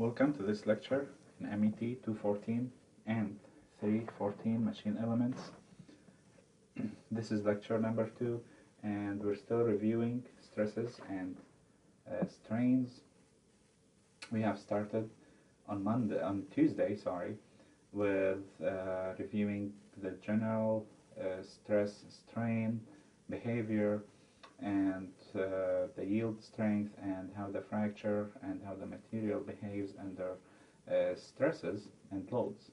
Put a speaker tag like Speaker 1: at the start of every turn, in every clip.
Speaker 1: Welcome to this lecture in MET 214 and 314 machine elements. This is lecture number 2 and we're still reviewing stresses and strains. We have started on Tuesday, with reviewing the general stress strain behavior and the yield strength and how the fracture and how the material behaves under stresses and loads.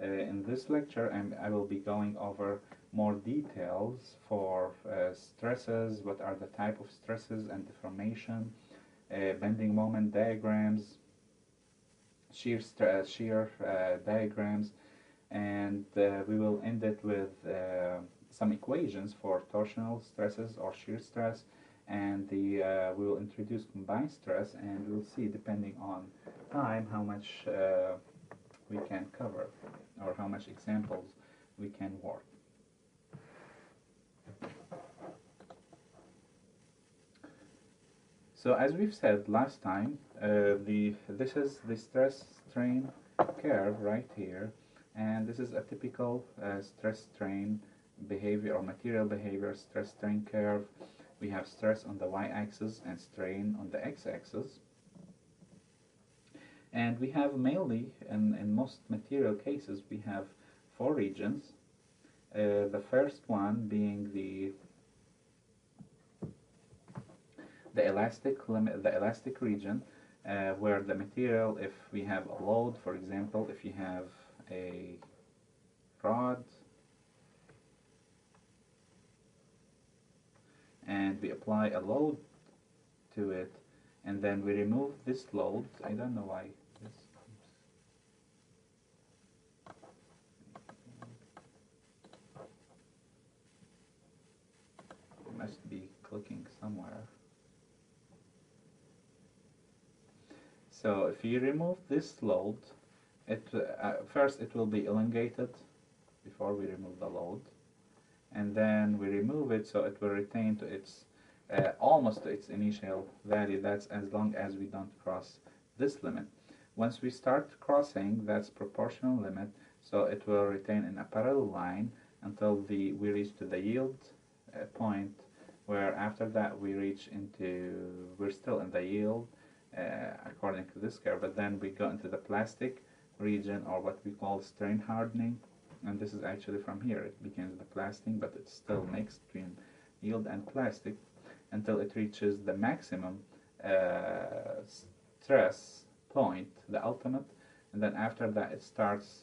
Speaker 1: In this lecture I will be going over more details for stresses, what are the type of stresses and deformation, bending moment diagrams, shear diagrams, and we will end it with some equations for torsional stresses or shear stress, and we will introduce combined stress, and we'll see, depending on time, how much we can cover or how much examples we can work. So as we've said last time, this is the stress strain curve right here, and this is a typical stress strain behavior or material behavior stress strain curve. We have stress on the y-axis and strain on the x-axis, and we have mainly in most material cases we have 4 regions. The first one being the elastic region, where the material, if we have a load, for example, if you have a rod and we apply a load to it and then we remove this load. I don't know why this must be clicking somewhere. So if you remove this load, first it will be elongated before we remove the load, and then we remove it, so it will retain to its almost to its initial value. That's as long as we don't cross this limit. Once we start crossing, that's proportional limit, so it will retain in a parallel line until we reach to the yield point, where after that we're still in the yield according to this curve, but then we go into the plastic region, or what we call strain hardening, and this is actually from here it begins the plastic, but it's still mixed between yield and plastic until it reaches the maximum stress point, the ultimate, and then after that it starts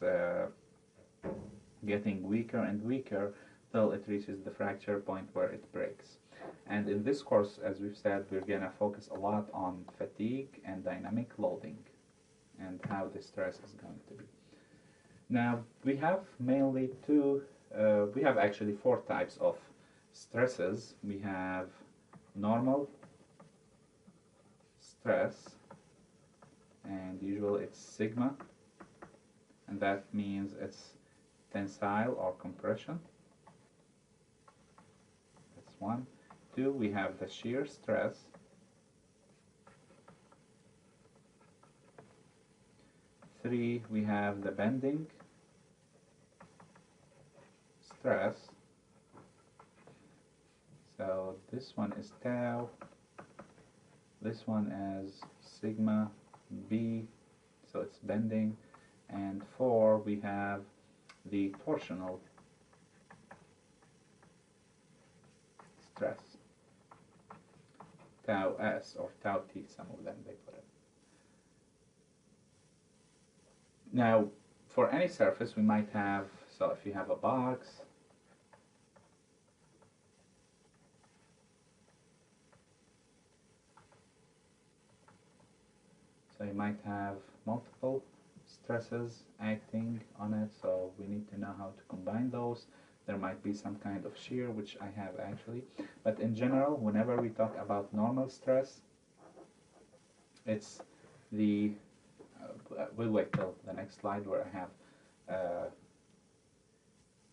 Speaker 1: getting weaker and weaker till it reaches the fracture point where it breaks. And in this course, as we've said, we're going to focus a lot on fatigue and dynamic loading and how the stress is going to be. Now, we have mainly we have actually 4 types of stresses. We have normal stress, and usually it's sigma, and that means it's tensile or compression. That's 1. 2, we have the shear stress. 3, we have the bending stress. So this one is tau, this one is sigma b, so it's bending, and 4, we have the torsional stress, tau s or tau t, some of them they put it. Now, for any surface we might have, so if you have a box, so you might have multiple stresses acting on it, so we need to know how to combine those. There might be some kind of shear, which I have actually, but in general, whenever we talk about normal stress, it's the we'll wait till the next slide where I have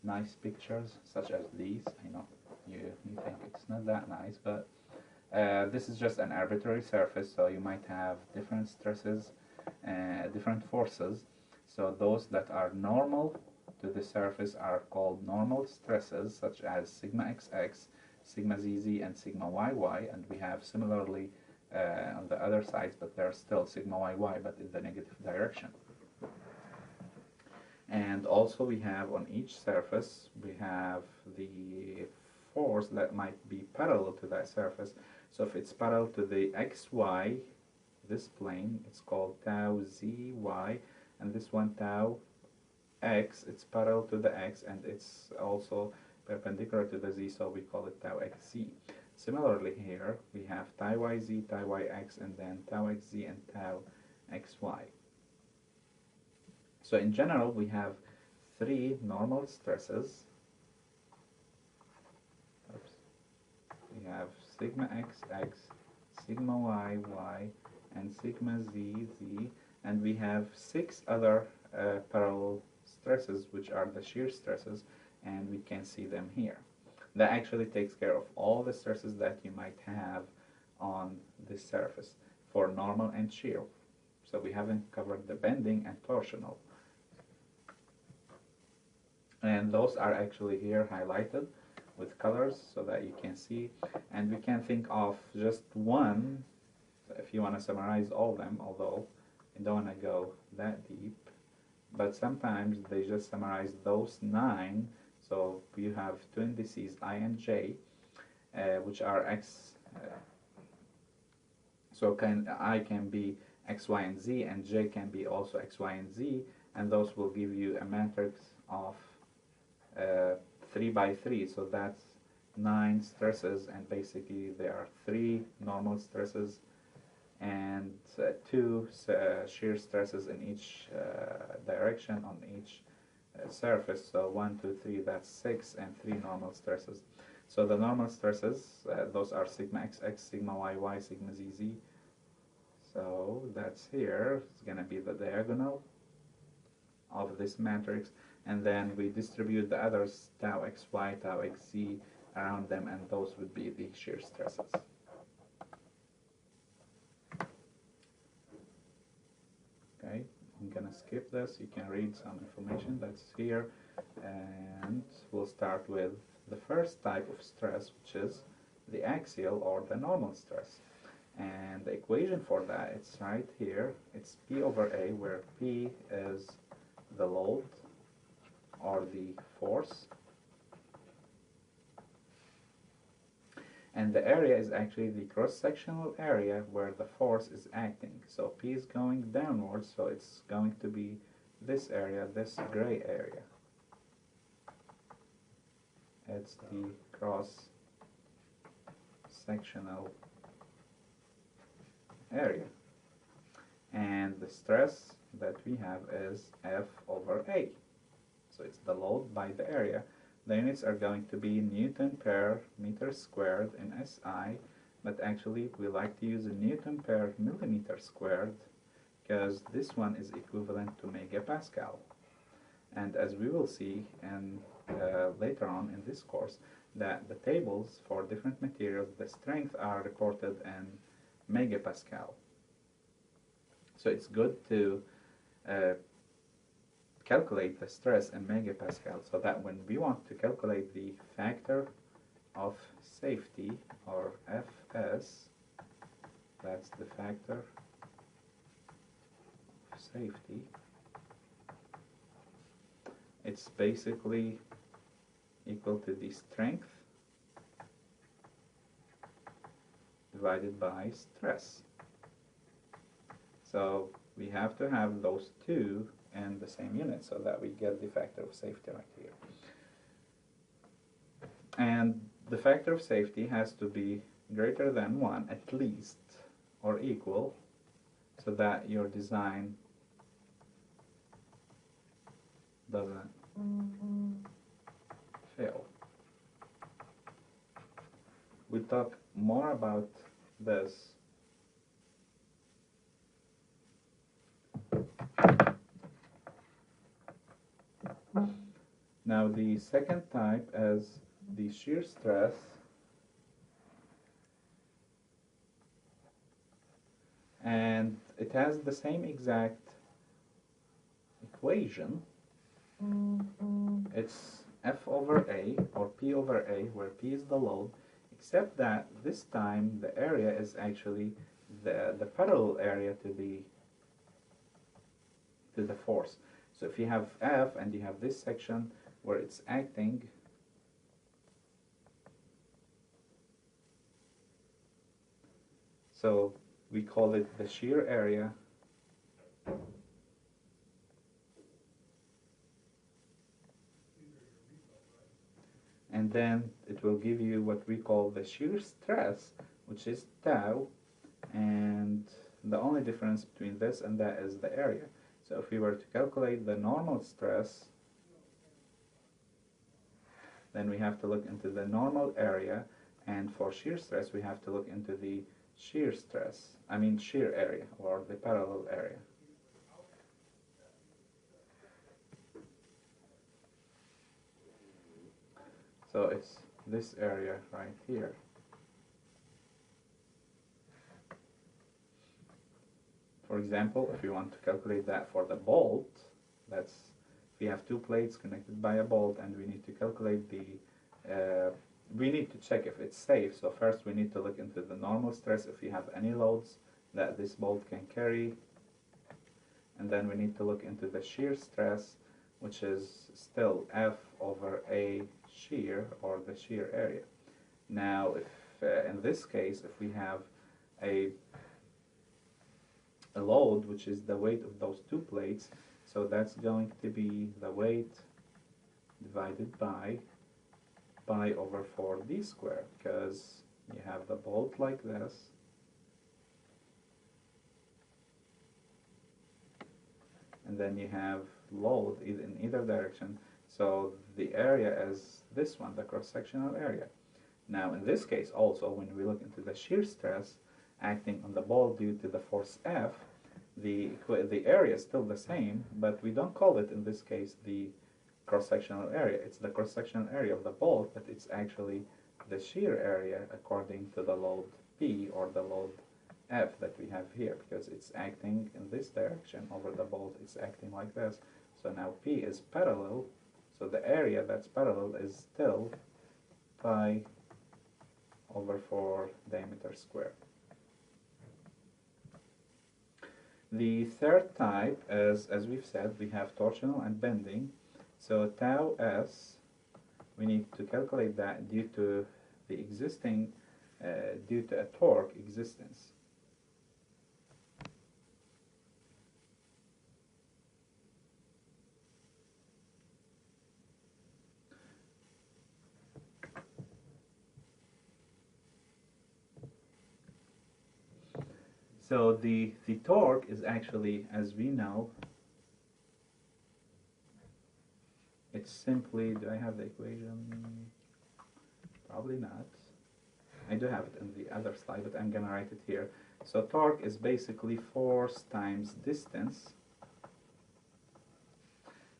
Speaker 1: nice pictures such as these. I know you think it's not that nice, but This is just an arbitrary surface, so you might have different stresses different forces. So those that are normal to the surface are called normal stresses, such as sigma xx, sigma zz, and sigma yy, and we have similarly on the other sides, but they're still sigma yy, but in the negative direction. And also we have on each surface, we have the force that might be parallel to that surface. So if it's parallel to the xy, this plane, it's called tau zy, and this one tau x, it's parallel to the x, and it's also perpendicular to the z, so we call it tau xz. Similarly here, we have tau yz, tau yx, and then tau xz and tau xy. So in general, we have three normal stresses. Oops. We have sigma xx, sigma yy, and sigma zz, and we have six other parallel stresses, which are the shear stresses, and we can see them here. That actually takes care of all the stresses that you might have on this surface for normal and shear. So we haven't covered the bending and torsional. And those are actually here highlighted with colors so that you can see. And we can think of just one, if you want to summarize all of them, although I don't want to go that deep. But sometimes they just summarize those 9. So you have two indices, I and J, which are X. So I can be X, Y, and Z, and J can be also X, Y, and Z, and those will give you a matrix of 3 by 3. So that's 9 stresses, and basically there are 3 normal stresses and 2 shear stresses in each direction on each surface. So 1, 2, 3, that's 6, and 3 normal stresses. So the normal stresses, those are sigma xx, sigma yy, sigma zz. So that's here. It's going to be the diagonal of this matrix, and then we distribute the others, tau xy, tau xz, around them, and those would be the shear stresses. Okay, I'm going to skip this. You can read some information that's here, and we'll start with the first type of stress, which is the axial or the normal stress. And the equation for that, it's right here. It's P over A, where P is the load or the force, and the area is actually the cross-sectional area where the force is acting. So P is going downwards, so it's going to be this area, this gray area. It's the cross-sectional area. And the stress that we have is F over A. So it's the load by the area. The units are going to be Newton per meter squared in SI, but actually we like to use a Newton per millimeter squared because this one is equivalent to megapascal. And as we will see in, later on in this course, that the tables for different materials, the strength are reported in megapascal. So it's good to calculate the stress in megapascal, so that when we want to calculate the factor of safety, or Fs, that's the factor of safety, it's basically equal to the strength divided by stress. So we have to have those two in the same unit so that we get the factor of safety right here. And the factor of safety has to be greater than 1 at least, or equal, so that your design doesn't fail. We'll talk more about this now. The second type is the shear stress, and it has the same exact equation. It's F over A, or P over A, where P is the load, except that this time the area is actually the parallel area to the force. So if you have F and you have this section where it's acting, so we call it the shear area, and then it will give you what we call the shear stress, which is tau, and the only difference between this and that is the area. So if we were to calculate the normal stress, then we have to look into the normal area, and for shear stress we have to look into the shear area, or the parallel area. So it's this area right here. For example, if you want to calculate that for the bolt, that's if we have two plates connected by a bolt and we need to calculate we need to check if it's safe. So first we need to look into the normal stress if you have any loads that this bolt can carry, and then we need to look into the shear stress, which is still F over A shear, or the shear area. Now if in this case, if we have a load, which is the weight of those two plates, so that's going to be the weight divided by pi over 4d squared, because you have the bolt like this, and then you have load in either direction, so the area is this one, the cross-sectional area. Now in this case also, when we look into the shear stress acting on the bolt due to the force F, the area is still the same, but we don't call it in this case the cross-sectional area. It's the cross-sectional area of the bolt, but it's actually the shear area according to the load P, or the load F that we have here, because it's acting in this direction over the bolt. It's acting like this. So now P is parallel, so the area that's parallel is still pi over 4 diameter squared. The third type is, as we've said, we have torsional and bending. So tau s, we need to calculate that due to the existing, due to a torque existence. So the torque is actually, as we know, it's simply, do I have the equation? Probably not. I do have it in the other slide, but I'm going to write it here. So torque is basically force times distance.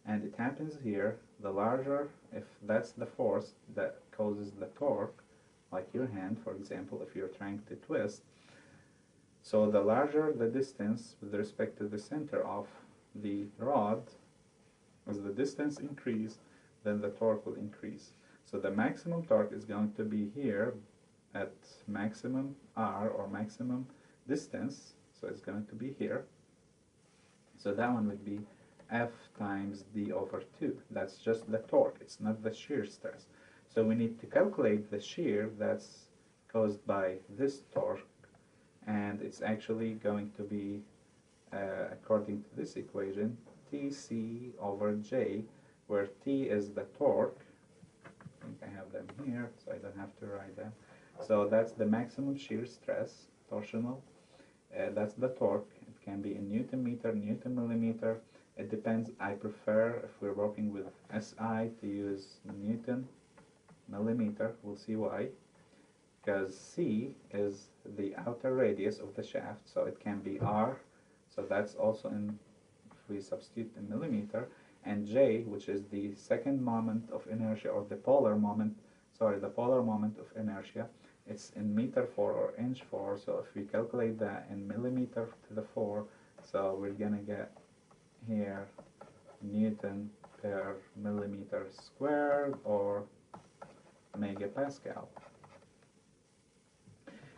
Speaker 1: And it happens here, the larger, if that's the force that causes the torque, like your hand, for example, if you're trying to twist, so the larger the distance with respect to the center of the rod, as the distance increases, then the torque will increase. So the maximum torque is going to be here at maximum R, or maximum distance, so it's going to be here. So that one would be F times D over 2. That's just the torque, it's not the shear stress. So we need to calculate the shear that's caused by this torque, and it's actually going to be, according to this equation, Tc over J, where T is the torque. I think I have them here, so I don't have to write them. So that's the maximum shear stress, torsional. That's the torque. It can be in Newton meter, Newton millimeter. It depends. I prefer, if we're working with SI, to use Newton millimeter. We'll see why. Because C is the outer radius of the shaft, so it can be R. So that's also in, if we substitute in millimeter. And J, which is the second moment of inertia, or the polar moment, sorry, the polar moment of inertia, it's in meter for or inch for, so if we calculate that in millimeter to the 4, so we're gonna get here Newton per millimeter squared or megapascal.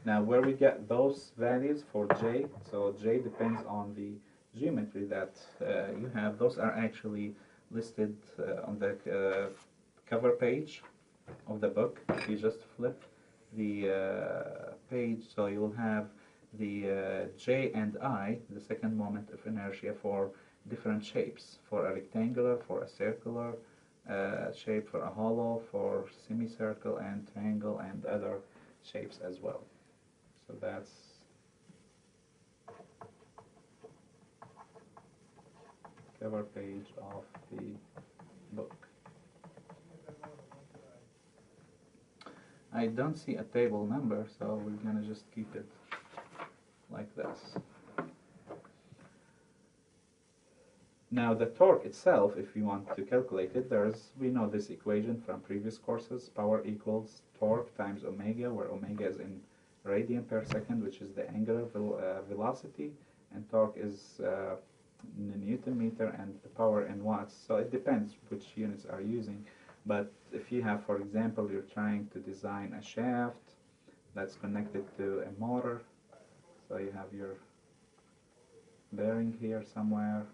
Speaker 1: Now where we get those values for J, so J depends on the geometry that you have. Those are actually listed on the cover page of the book. If you just flip the page, so you'll have the J and I, the second moment of inertia, for different shapes, for a rectangular, for a circular shape, for a hollow, for semicircle and triangle, and other shapes as well. So that's cover page of the book. I don't see a table number, so we're gonna just keep it like this. Now the torque itself, if you want to calculate it, we know this equation from previous courses. Power equals torque times omega, where omega is in radian per second, which is the angular velocity, and torque is Newton meter, and the power in watts. So it depends which units are using. But if you have, for example, you're trying to design a shaft that's connected to a motor, so you have your bearing here somewhere,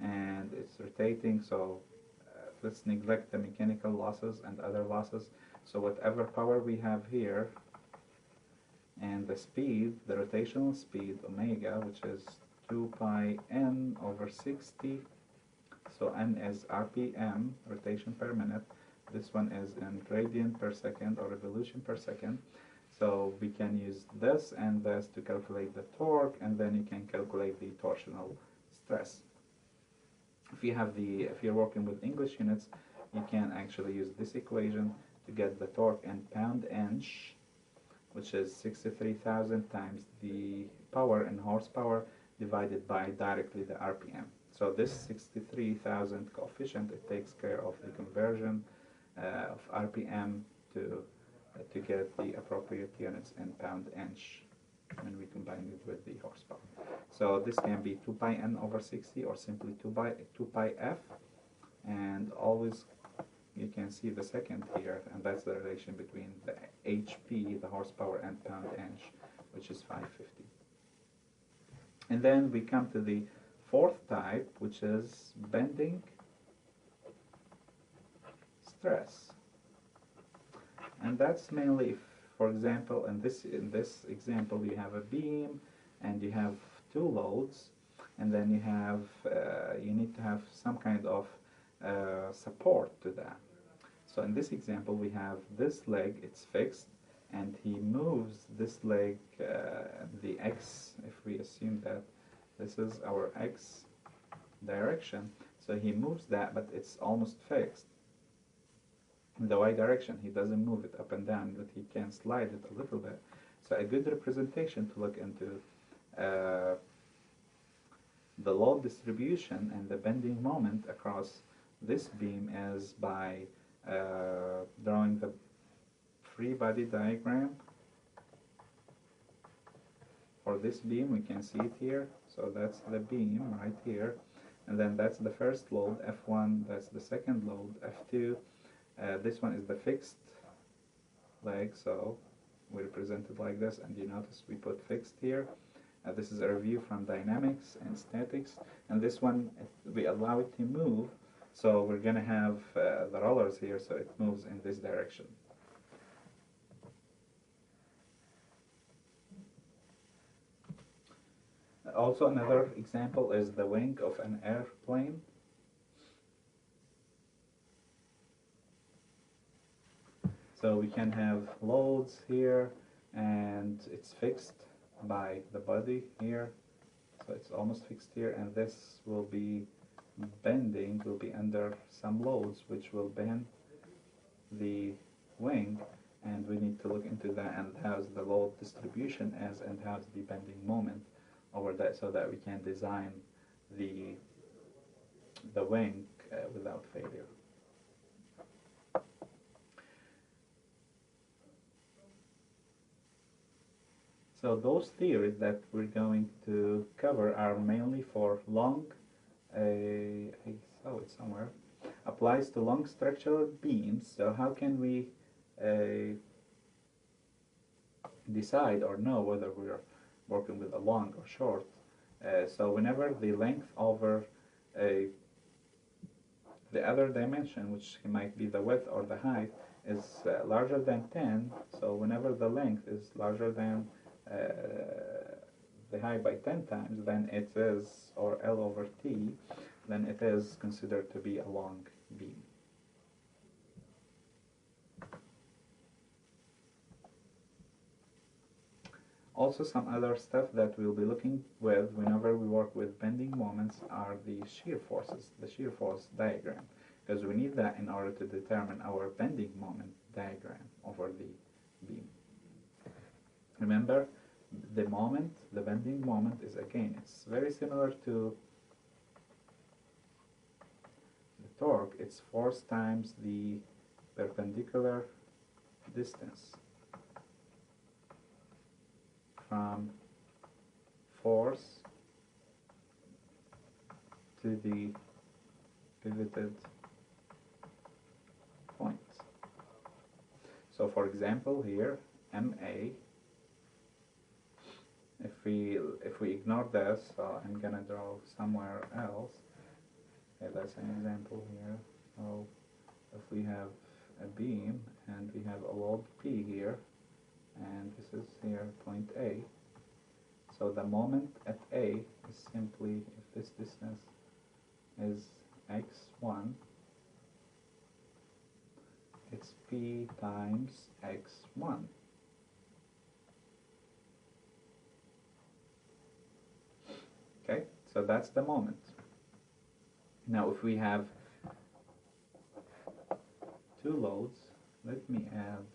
Speaker 1: and it's rotating, so let's neglect the mechanical losses and other losses. So whatever power we have here, and the speed, the rotational speed, omega, which is 2 pi n over 60, so n is RPM, rotation per minute. This one is in radian per second or revolution per second. So we can use this and this to calculate the torque, and then you can calculate the torsional stress. If you're working with English units, you can actually use this equation to get the torque in pound-inch, which is 63,000 times the power in horsepower divided by directly the RPM. So this 63,000 coefficient, it takes care of the conversion of RPM to get the appropriate units in pound-inch when we combine it with the horsepower. So this can be 2 pi n over 60 or simply 2 pi f, and always you can see the second here, and that's the relation between the HP, the horsepower, and pound-inch, which is 550. And then we come to the fourth type, which is bending stress. And that's mainly if, for example, in this example, you have a beam and you have two loads, and then you need to have some kind of support to that. So in this example, we have this leg, it's fixed, and he moves this leg, the x, if we assume that this is our x direction, so he moves that, but it's almost fixed. In the y direction, he doesn't move it up and down, but he can slide it a little bit. So a good representation to look into the load distribution and the bending moment across this beam is by drawing the free body diagram for this beam. We can see it here. So that's the beam right here, and then that's the first load, F1, that's the second load, F2. This one is the fixed leg, so we represent it like this, and you notice we put fixed here. This is a review from dynamics and statics, and this one we allow it to move, so we're going to have the rollers here, so it moves in this direction. Also, another example is the wing of an airplane. So we can have loads here, and it's fixed by the body here. So it's almost fixed here, and this will be bending, will be under some loads which will bend the wing, and we need to look into that and how's the load distribution is and how's the bending moment over that, so that we can design the wing without failure. So those theories that we're going to cover are mainly for long, I saw it somewhere, applies to long structural beams. So how can we uh, decide or know whether we're working with a long or short? So whenever the length over uh, the other dimension, which might be the width or the height, is larger than 10, so whenever the length is larger than the height by 10 times, then it is, or L over T, then it is considered to be a long beam. Also, some other stuff that we'll be looking with whenever we work with bending moments are the shear forces, the shear force diagram, because we need that in order to determine our bending moment diagram over the beam. Remember, the moment, the bending moment is, again, it's very similar to the torque. It's force times the perpendicular distance from force to the pivoted point. So for example here, MA, if we ignore this, so I'm gonna draw somewhere else. Okay, that's an example here. So if we have a beam and we have a load P here, and this is here point A, so the moment at A is simply, if this distance is x1, it's P times x1. Okay, so that's the moment. Now if we have two loads, let me add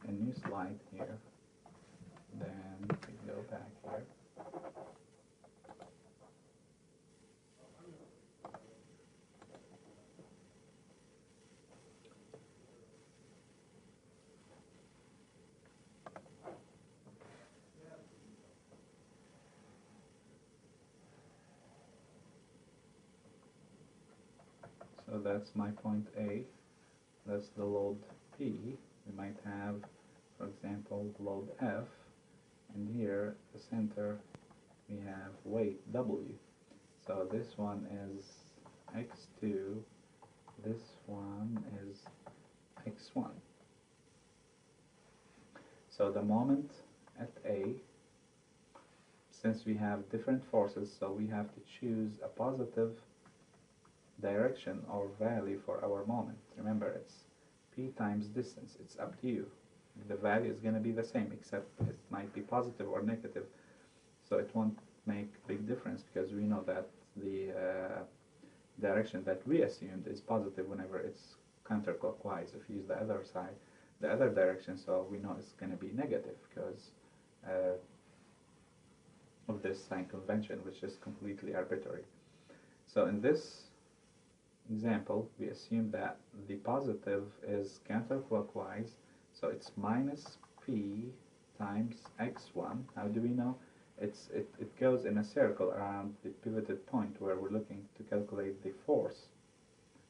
Speaker 1: a new slide here, then we go back here. So that's my point A, that's the load P. We might have, for example, load F, and here at the center we have weight W. So this one is x2, this one is x1. So the moment at A, since we have different forces, so we have to choose a positive direction or value for our moment. Remember, it's P times distance, it's up to you. The value is going to be the same, except it might be positive or negative, so it won't make big difference, because we know that the direction that we assumed is positive whenever it's counterclockwise. If you use the other side, the other direction, so we know it's going to be negative because of this sign convention, which is completely arbitrary. So in this example, we assume that the positive is counterclockwise, so it's minus P times x1. How do we know? It goes in a circle around the pivoted point where we're looking to calculate the force,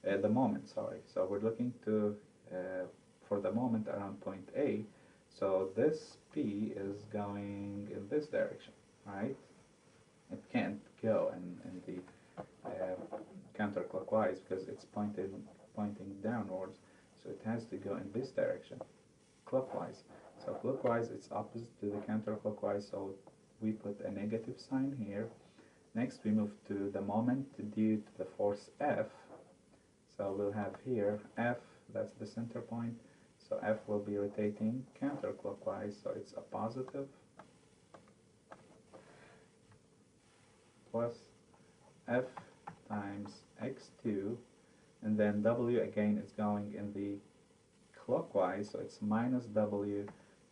Speaker 1: the moment, sorry. So we're looking to for the moment around point A, so this P is going in this direction, right? It can't go in the counterclockwise because it's pointing downwards, so it has to go in this direction, clockwise. So clockwise, it's opposite to the counterclockwise, so we put a negative sign here. Next we move to the moment due to the force F. So we'll have here F, that's the center point, so F will be rotating counterclockwise, so it's a positive plus F times x2, and then W again is going in the clockwise, so it's minus W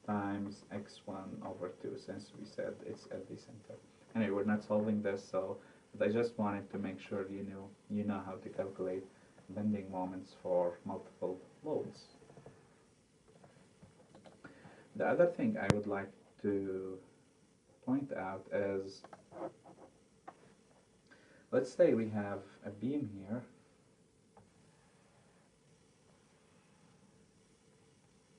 Speaker 1: times x1 over 2, since we said it's at the center. Anyway, we're not solving this, so but I just wanted to make sure you know how to calculate bending moments for multiple loads. The other thing I would like to point out is, let's say we have a beam here,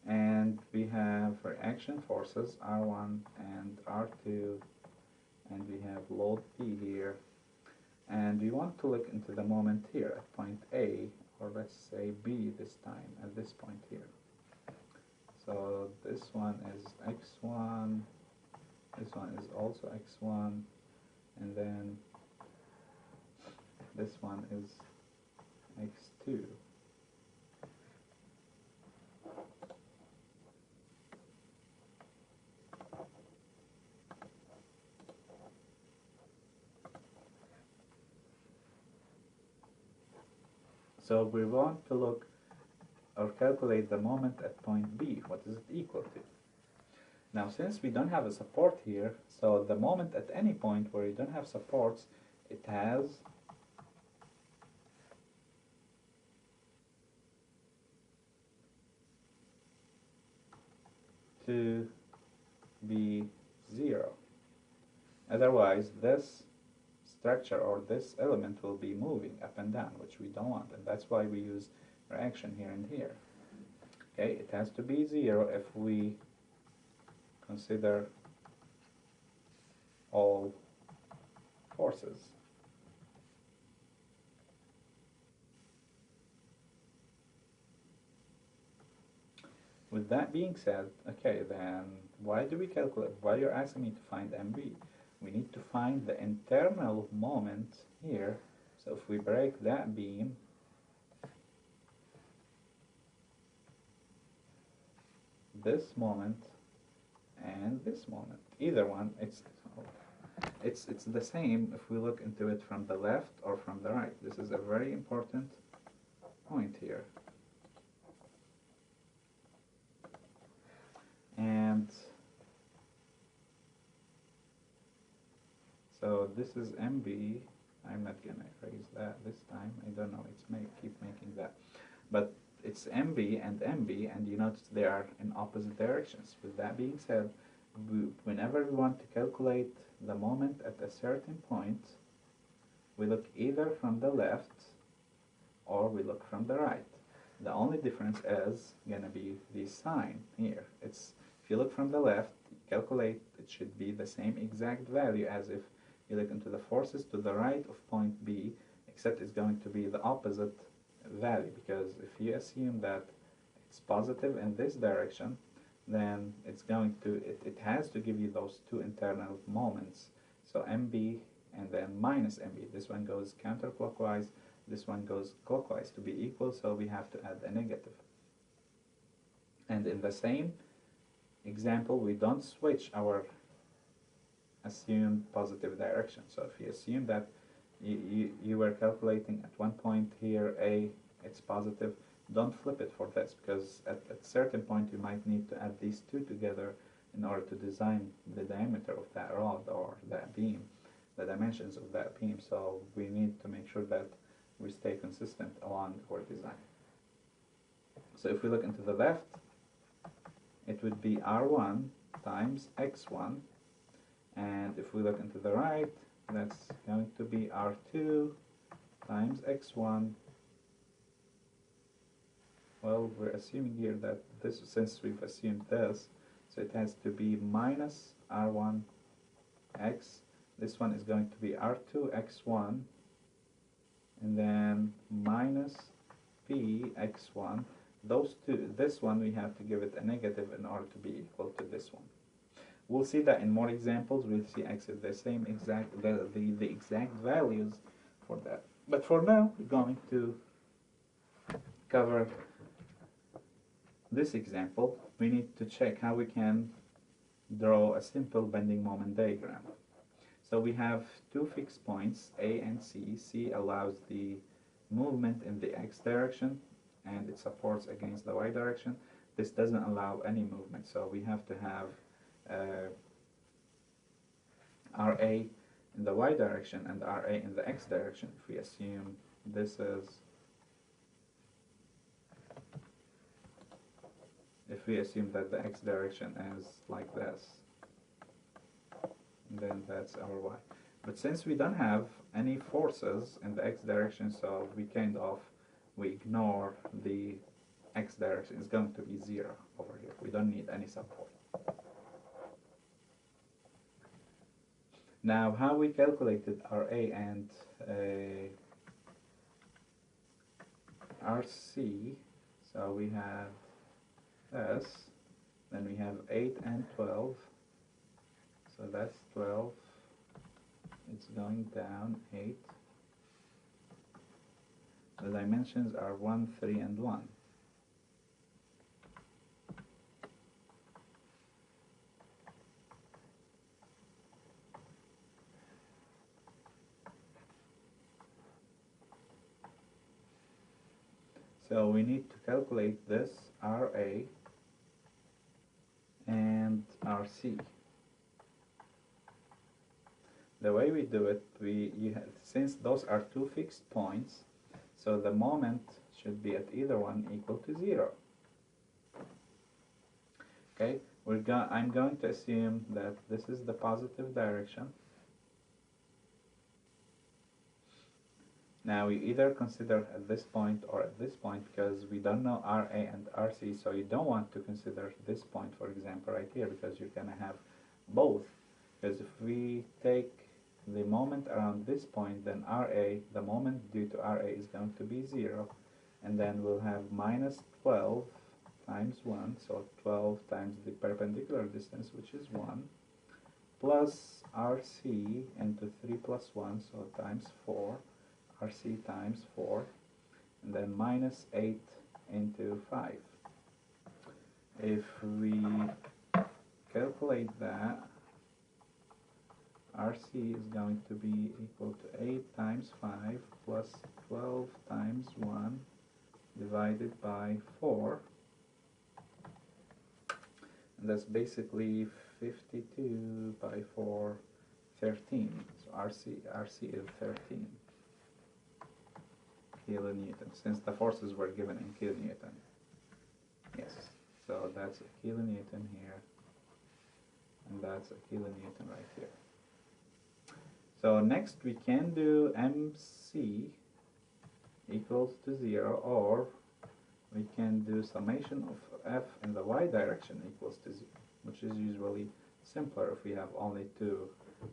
Speaker 1: and we have reaction forces R1 and R2, and we have load P here, and we want to look into the moment here at point A, or let's say B this time, at this point here. So this one is x1, this one is also x1, and then this one is x2. So we want to look or calculate the moment at point B. What is it equal to? Now, since we don't have a support here, so the moment at any point where you don't have supports, it has to be 0. Otherwise, this structure or this element will be moving up and down, which we don't want, and that's why we use reaction here and here. Okay, it has to be 0 if we consider all forces. With that being said, okay, then why do we calculate? Why you're asking me to find MB? We need to find the internal moment here. So if we break that beam, this moment and this moment, either one, it's the same if we look into it from the left or from the right. This is a very important point here. And so this is MB. I'm not gonna erase that this time. I don't know, it's keep making that. But it's MB, and you notice they are in opposite directions. With that being said, whenever we want to calculate the moment at a certain point, we look either from the left or we look from the right. The only difference is gonna be the sign here. If you look from the left, calculate, it should be the same exact value as if you look into the forces to the right of point B, except it's going to be the opposite value, because if you assume that it's positive in this direction, then it's going to, it has to give you those two internal moments. So MB and then minus MB. This one goes counterclockwise, this one goes clockwise to be equal, so we have to add a negative. And in the same example, we don't switch our assumed positive direction. So if you assume that you were calculating at one point here A, it's positive, don't flip it for this, because at a certain point you might need to add these two together in order to design the diameter of that rod or that beam, the dimensions of that beam. So we need to make sure that we stay consistent along our design. So if we look into the left, it would be R1 times X1, and if we look into the right, that's going to be R2 times X1. Well, we're assuming here that this, since we've assumed this, so it has to be minus R1 X. This one is going to be R2 X1, and then minus P X1. Those two, this one we have to give it a negative in order to be equal to this one. We'll see that in more examples. We'll see actually the same exact, the exact values for that. But for now, we're going to cover this example. We need to check how we can draw a simple bending moment diagram. So we have two fixed points, A and C. C allows the movement in the X direction, and it supports against the Y direction. This doesn't allow any movement, so we have to have RA in the Y direction and RA in the X direction. If we assume this is if we assume that the x direction is like this, then that's our y. But since we don't have any forces in the x direction, so we ignore the x direction. It's going to be 0 over here. We don't need any support. Now, how we calculated RA and RC, so we have this, then we have 8 and 12, so that's 12, it's going down 8, the dimensions are 1, 3, and 1. So we need to calculate this RA and RC. The way we do it, since those are two fixed points, so the moment should be at either one equal to 0. Okay, I'm going to assume that this is the positive direction. Now we either consider at this point or at this point, because we don't know RA and RC, so you don't want to consider this point, for example, right here, because you're going to have both. Because if we take the moment around this point, then RA, the moment due to RA is going to be 0, and then we'll have minus 12 times 1, so 12 times the perpendicular distance, which is 1, plus RC into 3 plus 1, so times 4, RC times 4, and then minus 8 into 5. If we calculate that, RC is going to be equal to 8 times 5 plus 12 times 1 divided by 4, and that's basically 52 by 4, 13. So RC is 13 kilonewton, since the forces were given in kilonewton. Yes, so that's a kilonewton here, and that's a kilonewton right here. So next we can do MC equals to 0, or we can do summation of F in the y direction equals to 0, which is usually simpler if we have only two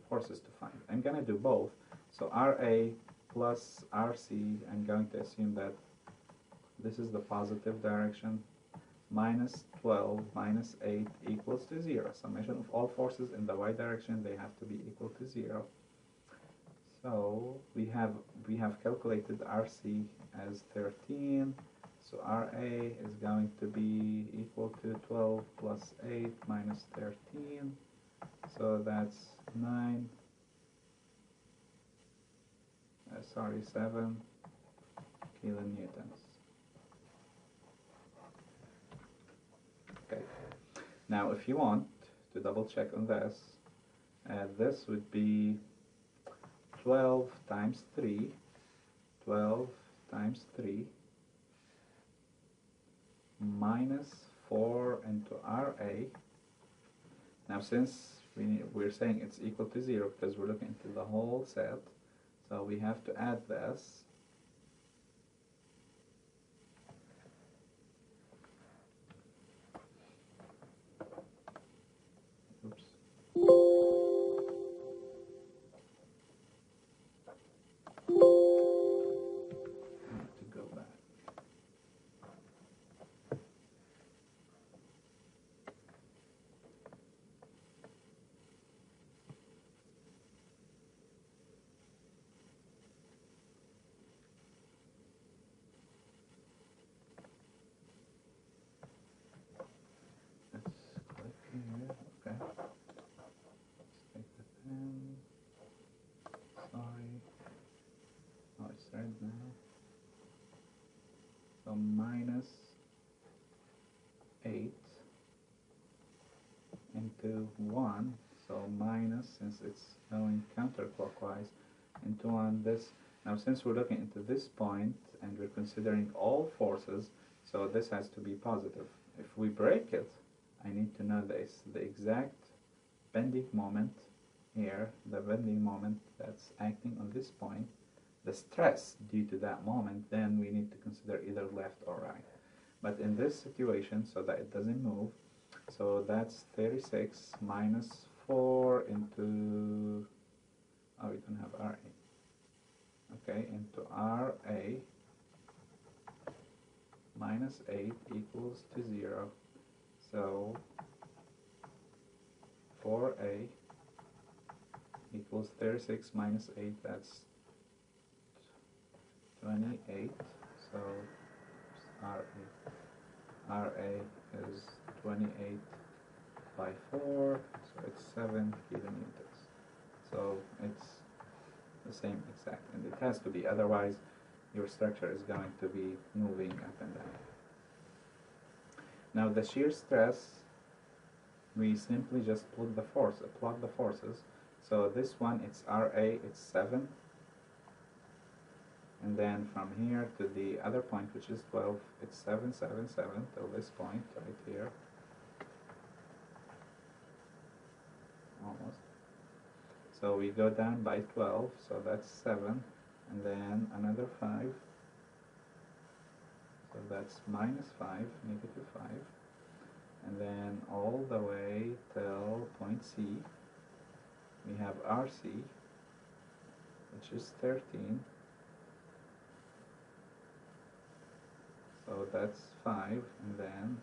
Speaker 1: forces to find. I'm going to do both. So RA plus RC, I'm going to assume that this is the positive direction, minus 12 minus 8 equals to 0. Summation of all forces in the y direction, they have to be equal to 0. So we have calculated RC as 13, so RA is going to be equal to 12 plus 8 minus 13, so that's 7 kilonewtons. Okay. Now if you want to double check on this, this would be 12 times 3, 12 times 3 minus 4 into RA. Now since we're saying it's equal to 0 because we're looking into the whole set, so we have to add this. Oops. I have to go back. Let's click here. Okay. Let's take the pen. Sorry. Oh, it's red now. So minus 8 into 1. So minus, since it's going counterclockwise, into 1. Now since we're looking into this point and we're considering all forces, so this has to be positive. if we break it, I need to know this, the exact bending moment here, the bending moment that's acting on this point, the stress due to that moment, then we need to consider either left or right. But in this situation, so that it doesn't move, so that's 36 minus 4 into, oh, we don't have RA. Okay, into RA minus 8 equals to 0. So 4A equals 36 minus 8, that's 28. So RA is 28 by 4, so it's 7 kilonewtons. So it's the same exact, and it has to be, otherwise your structure is going to be moving up and down. Now the shear stress, we simply just plot the forces. So this one, it's RA, it's 7. And then from here to the other point, which is 12, it's 7, 7, 7 till this point right here. Almost. So we go down by 12, so that's 7, and then another 5. So that's minus 5, negative 5. And then all the way till point C, we have RC, which is 13. So that's 5, and then,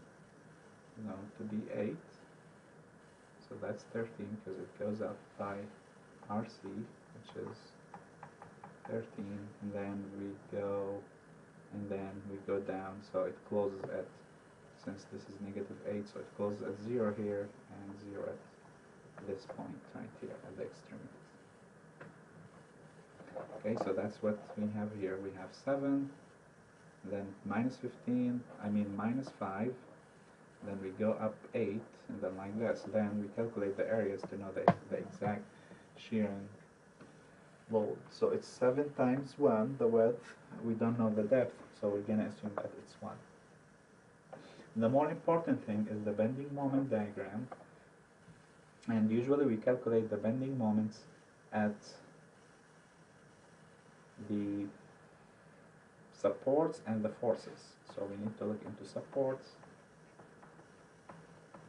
Speaker 1: to be 8. So that's 13 because it goes up by RC, which is 13, and then we go down, so it closes at, since this is negative 8, so it closes at 0 here and 0 at this point right here at the extremities. Okay, so that's what we have here. We have 7, then minus 15, minus 5, then we go up 8, and then like this. Then we calculate the areas to know the exact shearing load. So it's 7 times 1, the width. We don't know the depth, so we're going to assume that it's 1. The more important thing is the bending moment diagram, and usually we calculate the bending moments at the supports and the forces. So we need to look into supports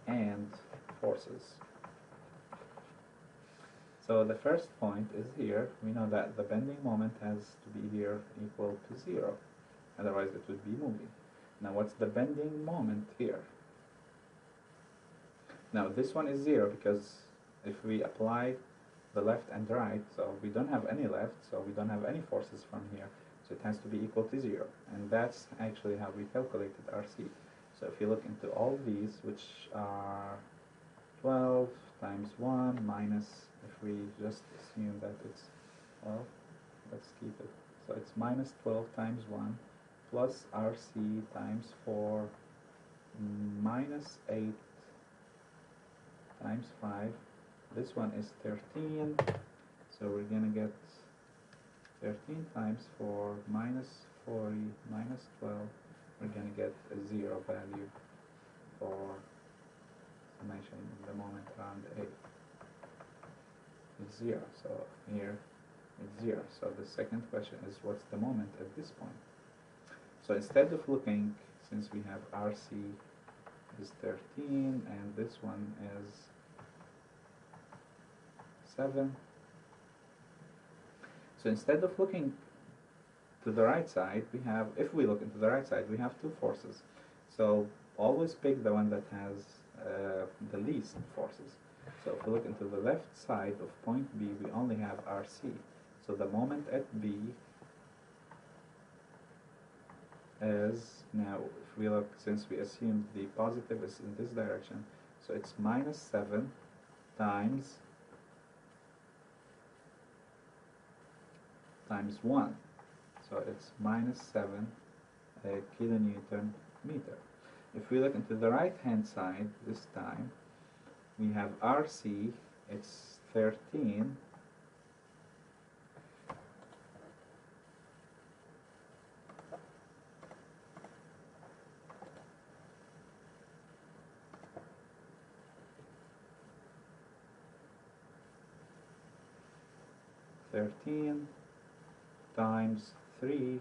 Speaker 1: and forces. So the first point is here. We know that the bending moment has to be here equal to 0, otherwise it would be moving. Now what's the bending moment here? Now this one is 0 because if we apply the left and right, so we don't have any left, so we don't have any forces from here, so it has to be equal to 0, and that's actually how we calculated RC. So if you look into all these, which are 12 times 1 minus, if we just assume that it's 12, let's keep it, so it's minus 12 times 1 plus RC times 4 minus 8 times 5. This one is 13, so we're going to get 13 times 4 minus 40 minus 12. We're going to get a 0 value for summation in the moment around 8. It's 0, so here it's 0. So the second question is, what's the moment at this point? So instead of looking, since we have RC is 13 and this one is 7, so instead of looking to the right side, we have, if we look into the right side, we have two forces. So always pick the one that has the least forces. So if we look into the left side of point B, we only have RC. So the moment at B is, now if we look, since we assumed the positive is in this direction, so it's minus 7 times 1. So it's minus 7 kilonewton meter. If we look into the right hand side this time, we have RC, it's 13 13 times 3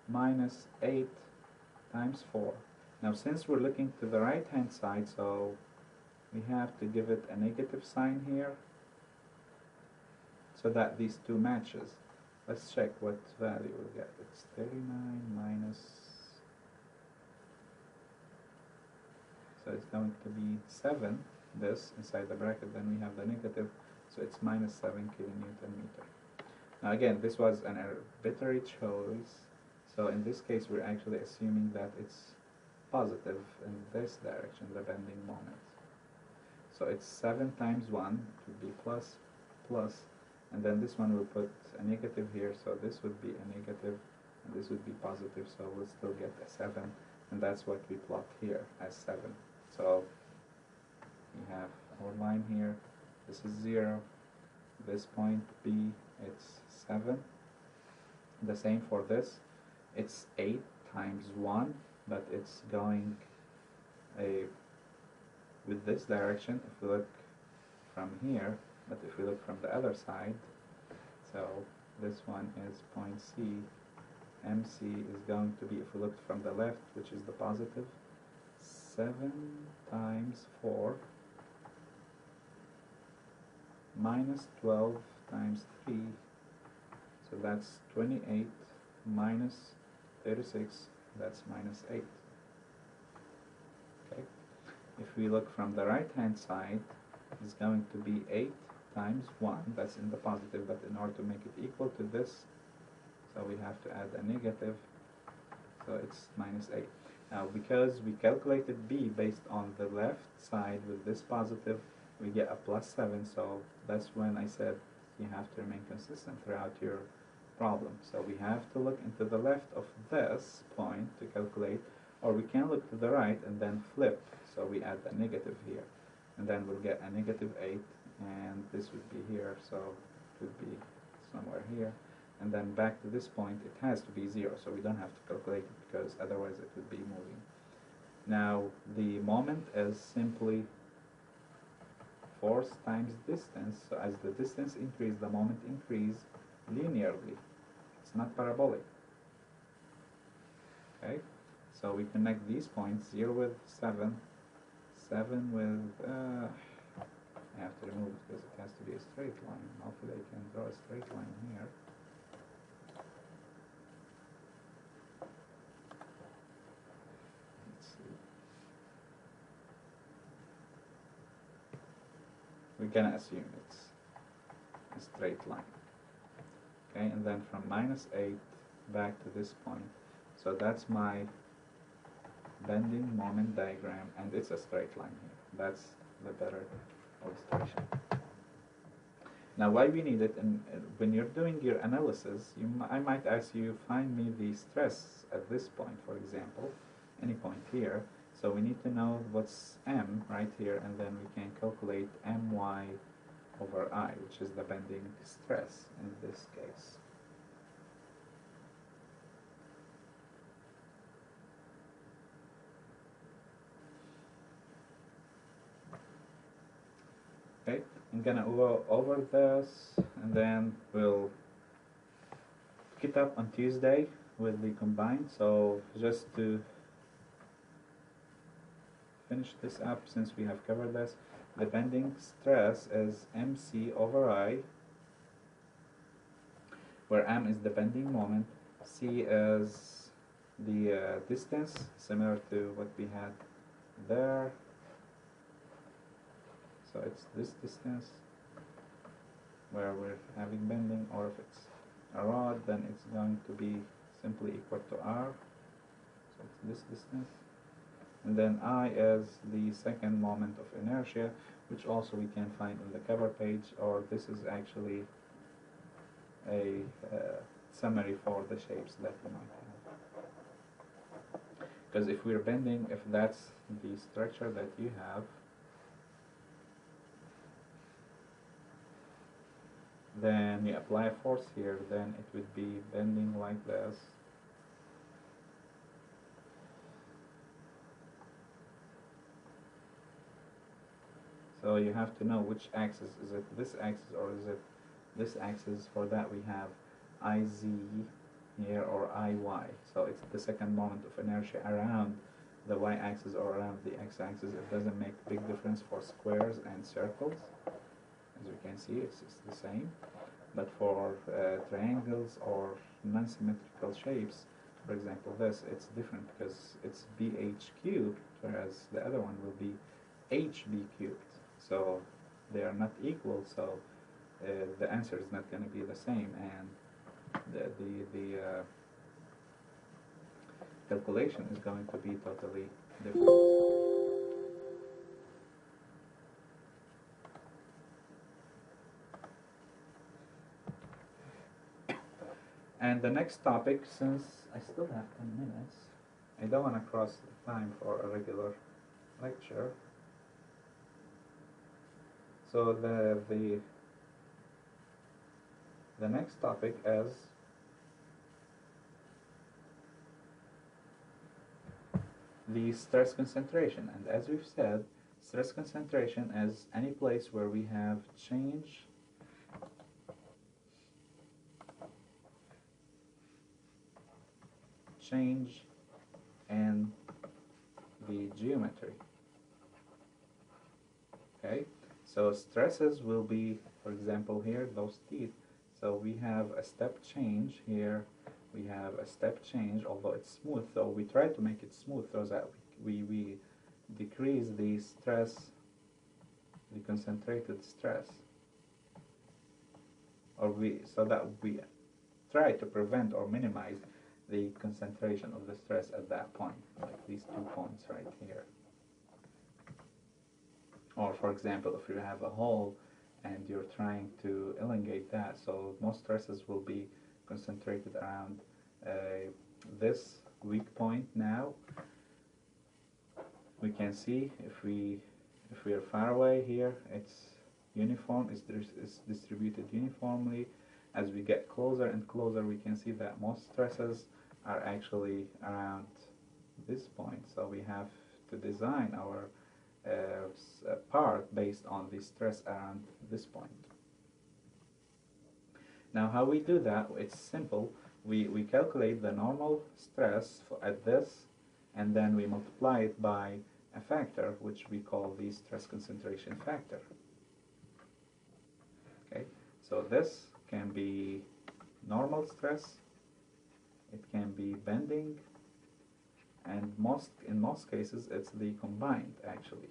Speaker 1: minus 8 times 4. Now since we're looking to the right hand side, so we have to give it a negative sign here so that these two matches. Let's check what value we'll get. It's 39 minus, so it's going to be 7, this inside the bracket, then we have the negative, so it's minus 7 kilonewton meter. Now again, this was an arbitrary choice, so in this case we're actually assuming that it's positive in this direction, the bending moment. So it's 7 times 1 would be plus, plus, and then this one will put a negative here, so this would be a negative, and this would be positive, so we'll still get a 7, and that's what we plot here as 7. So we have our line here, this is 0, this point B, it's 7. The same for this, it's 8 times 1, but it's going with this direction if we look from here, but if we look from the other side, so this one is point C, MC is going to be, if we look from the left, which is the positive, 7 times 4 minus 12 times 3, so that's 28 minus 36, that's minus 8. Okay. If we look from the right hand side, it's going to be 8 times 1, that's in the positive, but in order to make it equal to this, so we have to add a negative, so it's minus 8. Now because we calculated B based on the left side with this positive, we get a plus 7, so that's when I said you have to remain consistent throughout your problem. So we have to look into the left of this point to calculate, or we can look to the right and then flip, so we add a negative here, and then we'll get a negative 8, and this would be here, so it would be somewhere here, and then back to this point it has to be 0, so we don't have to calculate it because otherwise it would be moving. Now the moment is simply force times distance, so as the distance increase, the moment increase linearly, it's not parabolic. Okay, so we connect these points, 0 with 7, 7 with I have to remove it because it has to be a straight line. Hopefully I can draw a straight line here. Let's see. We're gonna assume it's a straight line. Okay, and then from minus 8 back to this point. So that's my bending moment diagram, and it's a straight line here. That's the better illustration. Now why we need it, and when you're doing your analysis, I might ask you, find me the stress at this point, for example, any point here. So we need to know what's M right here, and then we can calculate My over I, which is the bending stress in this case. Okay, I'm gonna go over this, and then we'll pick it up on Tuesday with the combined. So just to finish this up, since we have covered this, the bending stress is MC over I, where M is the bending moment, C is the distance, similar to what we had there. So it's this distance where we're having bending, or if it's a rod, then it's going to be simply equal to R. So it's this distance. And then I is the second moment of inertia, which also we can find on the cover page, or this is actually a summary for the shapes that we might have. Because if we're bending, if that's the structure that you have, then you apply a force here, then it would be bending like this. So you have to know which axis, is it this axis or is it this axis, for that we have IZ here, or IY. So it's the second moment of inertia around the y-axis or around the x-axis. It doesn't make a big difference for squares and circles. As you can see, it's the same. But for triangles or non-symmetrical shapes, for example this, it's different because it's BH cubed, whereas the other one will be HB cubed. So they are not equal, so the answer is not going to be the same, and the calculation is going to be totally different. And the next topic, since I still have 10 minutes, I don't want to cross the time for a regular lecture. So the next topic is the stress concentration. And as we've said, stress concentration is any place where we have change in the geometry. Okay, so stresses will be, for example, here, those teeth. So we have a step change here, we have a step change, although it's smooth, so we try to make it smooth so that we decrease the stress, the concentrated stress, or so that we try to prevent or minimize the concentration of the stress at that point, like these 2 points right here. Or for example, if you have a hole and you're trying to elongate that, so most stresses will be concentrated around this weak point. Now we can see if we are far away here, it's uniform, it's distributed uniformly. As we get closer and closer, we can see that most stresses are actually around this point. So we have to design our part based on the stress around this point. Now how we do that, it's simple. We calculate the normal stress at this, and then we multiply it by a factor which we call the stress concentration factor. Okay, so this can be normal stress, it can be bending, and in most cases it's the combined actually.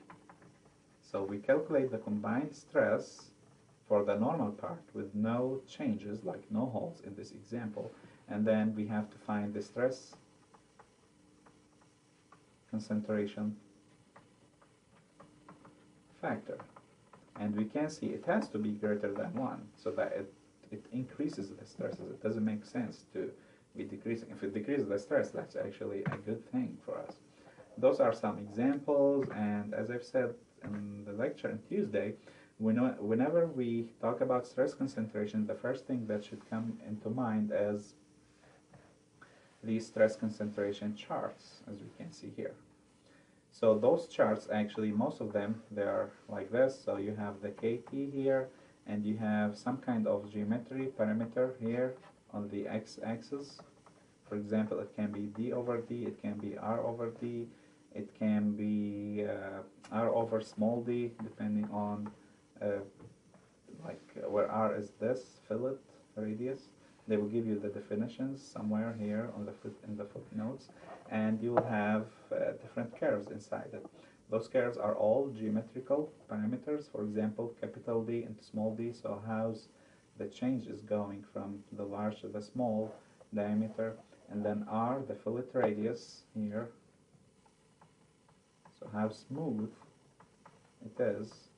Speaker 1: So we calculate the combined stress for the normal part with no changes, like no holes in this example, and then we have to find the stress concentration factor. And we can see it has to be greater than 1 so that it increases the stresses. It doesn't make sense to be decreasing. If it decreases the stress, that's actually a good thing for us. Those are some examples, and as I've said in the lecture on Tuesday, whenever we talk about stress concentration, the first thing that should come into mind is the stress concentration charts, as we can see here. So those charts, actually most of them, they are like this. So you have the KT here, and you have some kind of geometry parameter here on the x-axis. For example, it can be d over d, it can be r over d, it can be r over small d, depending on where r is this fillet radius. They will give you the definitions somewhere here on in the footnotes, and you will have different curves inside it. Those curves are all geometrical parameters. For example, capital D into small d, so how's the change is going from the large to the small diameter, and then r, the fillet radius here, so how smooth it is.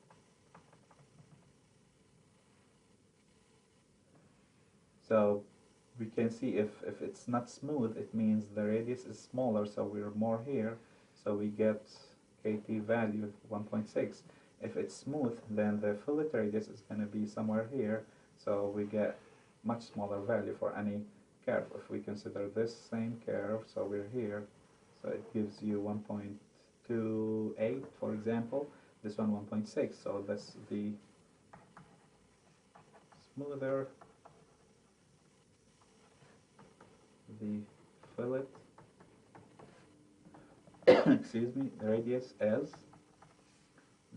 Speaker 1: So we can see if it's not smooth, it means the radius is smaller, so we're more here, so we get KT value 1.6. If it's smooth, then the fillet radius is going to be somewhere here, so we get much smaller value for any curve. If we consider this same curve, so we're here, so it gives you 1.28, for example, this one 1.6, so that's the smoother the fillet excuse me, radius is,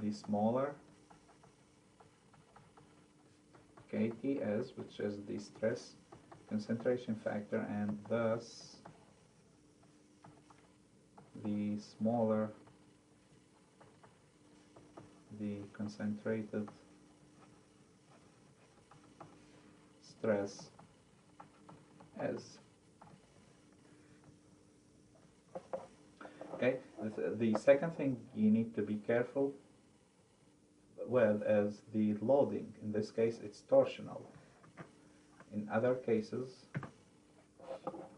Speaker 1: the smaller KT is, which is the stress concentration factor, and thus the smaller the concentrated stress is. Okay, the second thing you need to be careful with is the loading. In this case, it's torsional. In other cases,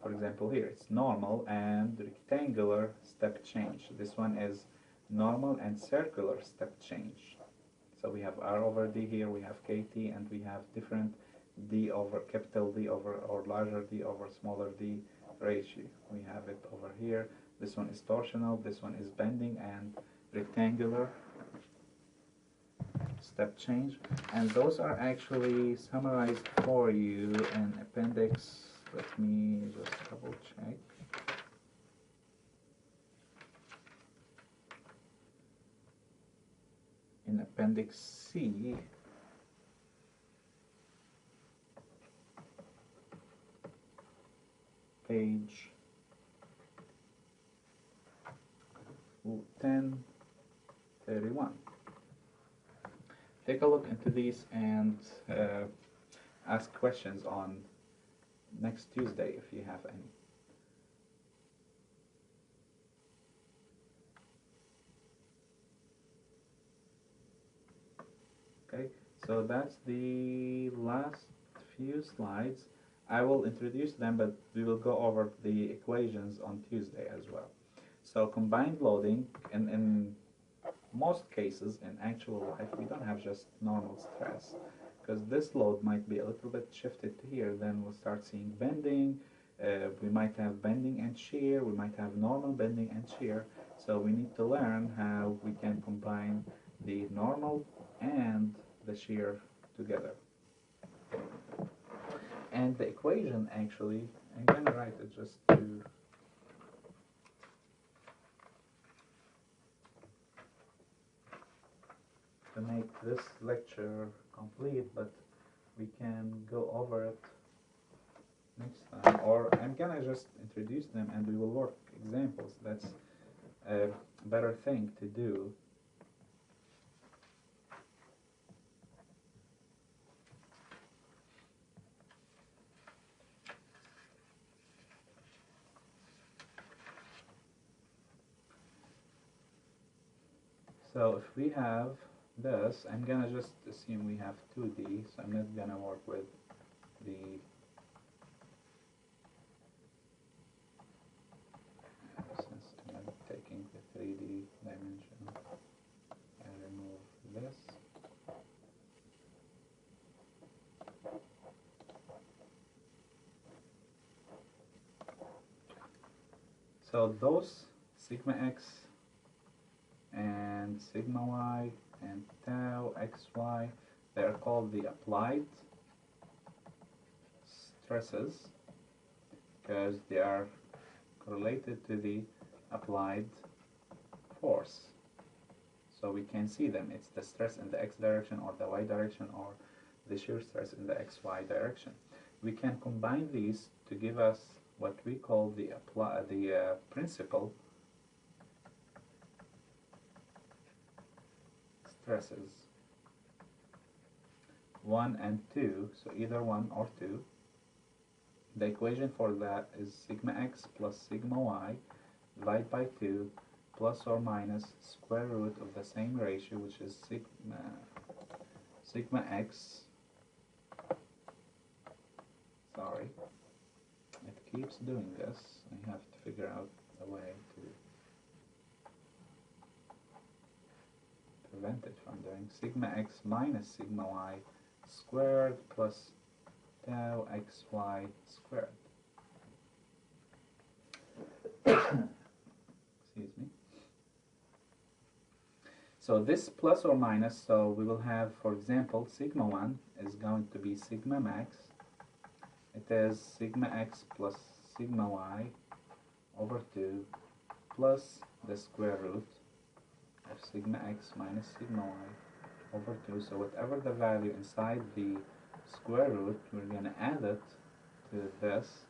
Speaker 1: for example here, it's normal and rectangular step change. This one is normal and circular step change. So we have R over D here, we have KT, and we have different D over capital D over or larger D over smaller d ratio. We have it over here. This one is torsional, this one is bending and rectangular step change, and those are actually summarized for you in appendix. Let me just double check. In appendix C, page 1031. Take a look into these and ask questions on next Tuesday if you have any. Okay, so that's the last few slides. I will introduce them, but we will go over the equations on Tuesday as well. So combined loading, in most cases in actual life, we don't have just normal stress, because this load might be a little bit shifted to here. Then we'll start seeing bending. We might have bending and shear. We might have normal bending and shear. So we need to learn how we can combine the normal and the shear together. And the equation, actually, I'm going to write it just to make this lecture complete, but we can go over it next time, or I'm gonna just introduce them and we will work examples. That's a better thing to do. So if we have this, I'm gonna just assume we have 2D, so I'm not gonna work with the since I'm not taking the 3D dimension, I remove this. So those sigma x and sigma y and tau xy, they are called the applied stresses because they are correlated to the applied force. So we can see them. It's the stress in the x direction or the y direction, or the shear stress in the xy direction. We can combine these to give us what we call the principal stresses 1 and 2, so either 1 or 2. The equation for that is sigma x plus sigma y divided by 2 plus or minus square root of the same ratio, which is sigma x. Sorry, it keeps doing this. I have to figure out a way to prevent it from doing. Sigma x minus sigma y squared plus tau xy squared. Excuse me. So this plus or minus, so we will have, for example, sigma 1 is going to be sigma max. It is sigma x plus sigma y over 2 plus the square root of sigma x minus sigma y over 2. So whatever the value inside the square root, we're going to add it to this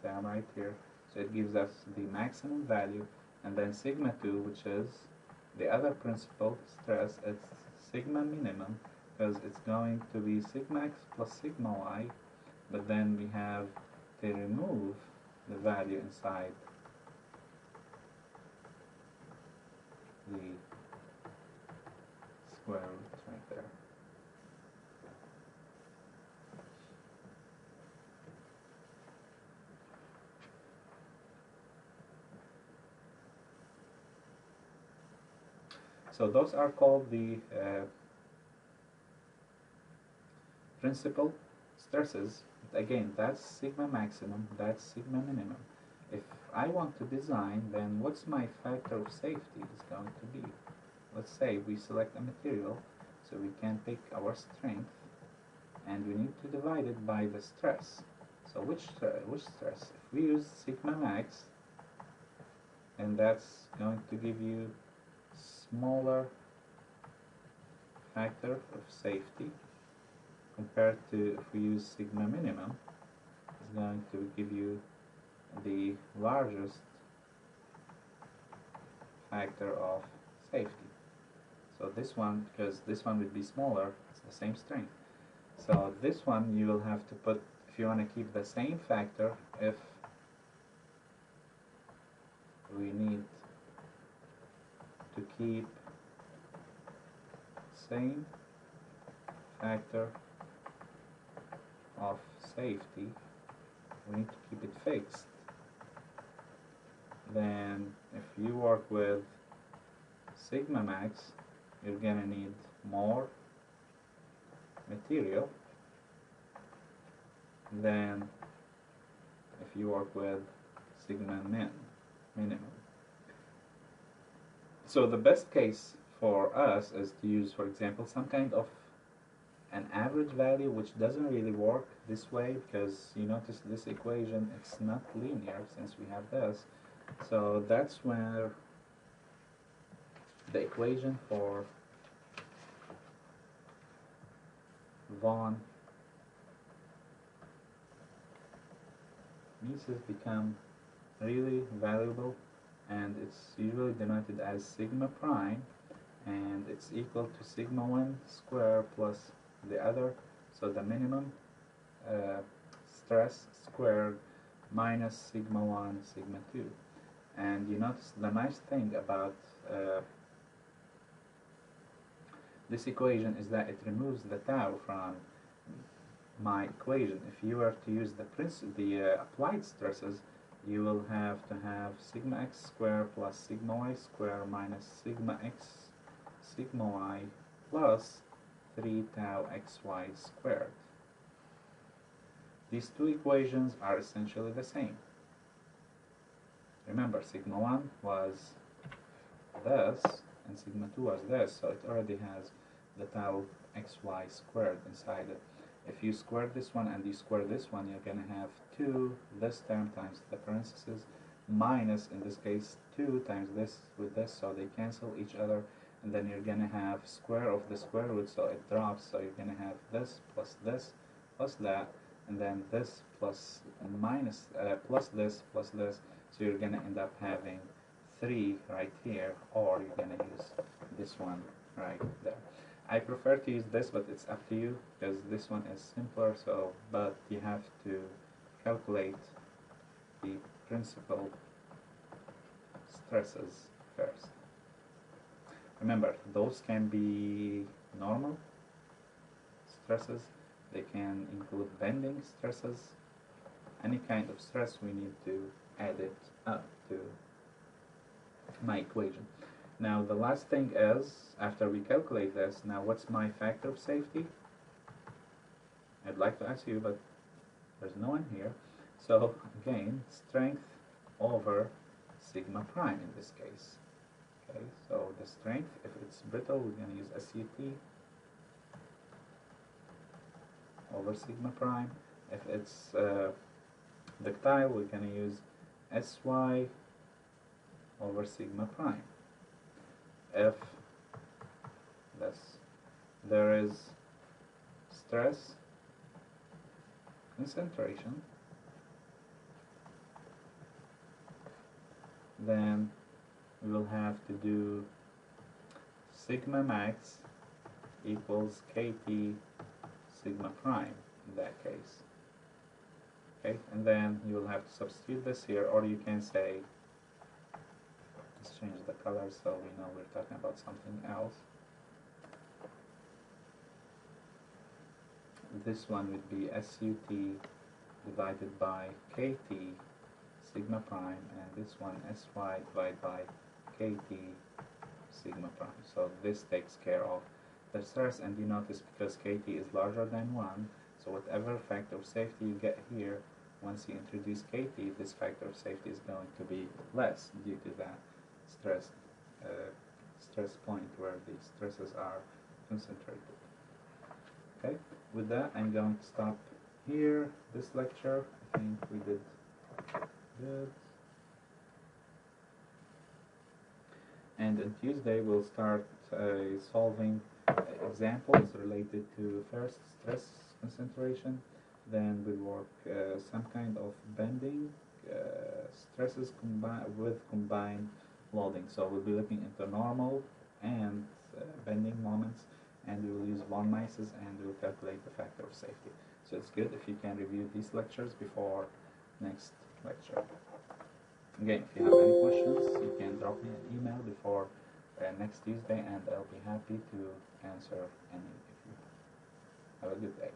Speaker 1: term right here. So it gives us the maximum value, and then sigma 2, which is the other principal stress, it's sigma minimum, because it's going to be sigma x plus sigma y, but then we have to remove the value inside the square root right there. So those are called the principal stresses. Again, that's sigma maximum, that's sigma minimum. If I want to design, then what's my factor of safety is going to be? Let's say we select a material, so we can pick our strength, and we need to divide it by the stress. So which stress? If we use sigma max, then that's going to give you smaller factor of safety compared to if we use sigma minimum, it's going to give you the largest factor of safety. So this one, because this one would be smaller, it's the same strength. So this one you will have to put, if you want to keep the same factor, if we need to keep same factor of safety, we need to keep it fixed. Then if you work with sigma max, you're gonna need more material than if you work with sigma minimum. So the best case for us is to use, for example, some kind of an average value, which doesn't really work this way, because you notice this equation, it's not linear since we have this. So that's where the equation for von Mises become really valuable, and it's usually denoted as sigma prime, and it's equal to sigma 1 square plus the other, so the minimum stress squared minus sigma 1 sigma 2. And you notice the nice thing about this equation is that it removes the tau from my equation. If you were to use the applied stresses, you will have to have sigma x squared plus sigma y squared minus sigma x sigma y plus 3 tau xy squared. These two equations are essentially the same. Remember, sigma 1 was this, and sigma 2 was this, so it already has the tau xy squared inside it. If you square this one and you square this one, you're going to have 2 this term times the parentheses minus, in this case, 2 times this with this, so they cancel each other, and then you're going to have square of the square root, so it drops, so you're going to have this plus that, and then this plus minus plus this, so you're going to end up having 3 right here, or you're going to use this one right there. I prefer to use this, but it's up to you, because this one is simpler, so, but you have to calculate the principal stresses first. Remember, those can be normal stresses, they can include bending stresses, any kind of stress, we need to add it up to my equation. Now the last thing is, after we calculate this, now what's my factor of safety? I'd like to ask you, but there's no one here. So again, strength over sigma prime in this case. Okay, so the strength, if it's brittle, we're going to use SUT over sigma prime. If it's ductile, we're going to use SY over sigma prime. If there is stress concentration, then we will have to do sigma max equals KT sigma prime in that case. Okay, and then you will have to substitute this here, or you can say, let's change the color so we know we're talking about something else. This one would be SUT divided by KT sigma prime, and this one SY divided by KT sigma prime. So this takes care of the stress, and you notice because KT is larger than 1, so whatever factor of safety you get here, once you introduce KT, this factor of safety is going to be less due to that stress point where the stresses are concentrated. Okay, with that I'm going to stop here this lecture. I think we did good. And on Tuesday we'll start solving examples related to first stress concentration, then we'll work some kind of bending stresses with combined loading. So we'll be looking into normal and bending moments, and we will use von Mises, and we'll calculate the factor of safety. So it's good if you can review these lectures before next lecture. Again, if you have any questions, you can drop me an email before next Tuesday, and I'll be happy to answer any if you have. Have a good day.